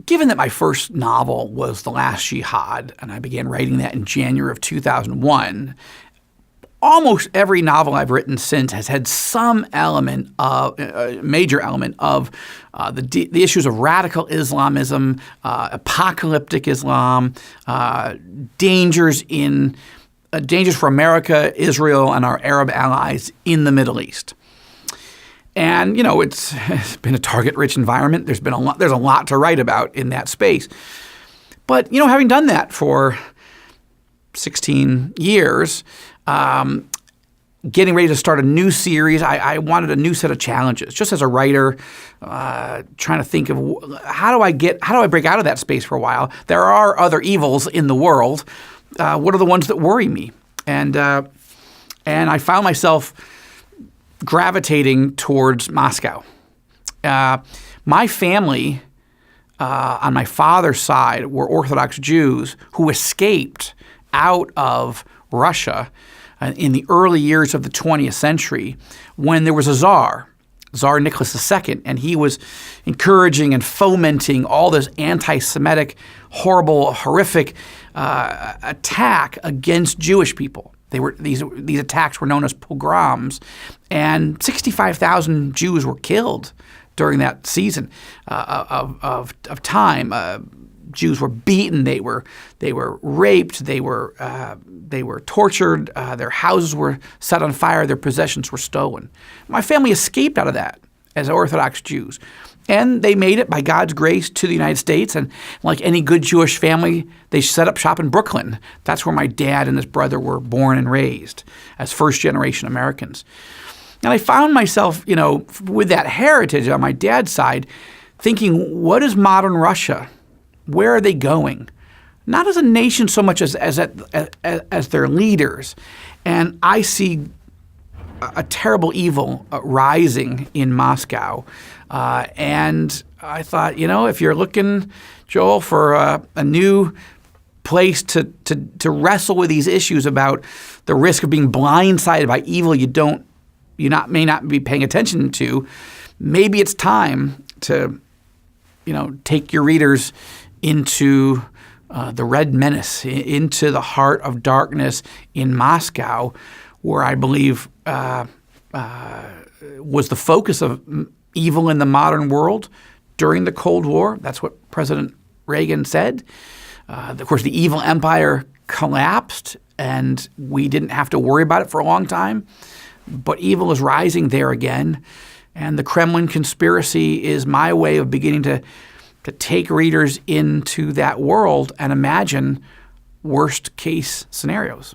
given that my first novel was The Last Jihad, and I began writing that in January of 2001, almost every novel I've written since has had some element of, major element of the issues of radical Islamism, apocalyptic Islam, dangers for America, Israel, and our Arab allies in the Middle East. And it's been a target-rich environment. There's a lot to write about in that space. But having done that for 16 years. Getting ready to start a new series, I wanted a new set of challenges. Just as a writer, trying to think of how do I break out of that space for a while? There are other evils in the world. What are the ones that worry me? And I found myself gravitating towards Moscow. My family, on my father's side, were Orthodox Jews who escaped out of Russia in the early years of the 20th century when there was a czar, Tsar Nicholas II, and he was encouraging and fomenting all this anti-Semitic, horrible, horrific attack against Jewish people. These attacks were known as pogroms, and 65,000 Jews were killed during that season of time. Jews were beaten, they were raped, they were tortured, their houses were set on fire, their possessions were stolen. My family escaped out of that as Orthodox Jews. And they made it, by God's grace, to the United States. And like any good Jewish family, they set up shop in Brooklyn. That's where my dad and his brother were born and raised as first-generation Americans. And I found myself, with that heritage on my dad's side, thinking, what is modern Russia? Where are they going? Not as a nation so much as their leaders. And I see a terrible evil rising in Moscow. And I thought, if you're looking, Joel, for a new place to wrestle with these issues about the risk of being blindsided by evil may not be paying attention to, maybe it's time to, take your readers into the Red Menace, into the heart of darkness in Moscow, where I believe was the focus of evil in the modern world during the Cold War. That's what President Reagan said. Of course, the evil empire collapsed, and we didn't have to worry about it for a long time. But evil is rising there again, and the Kremlin conspiracy is my way of beginning to take readers into that world and imagine worst-case scenarios.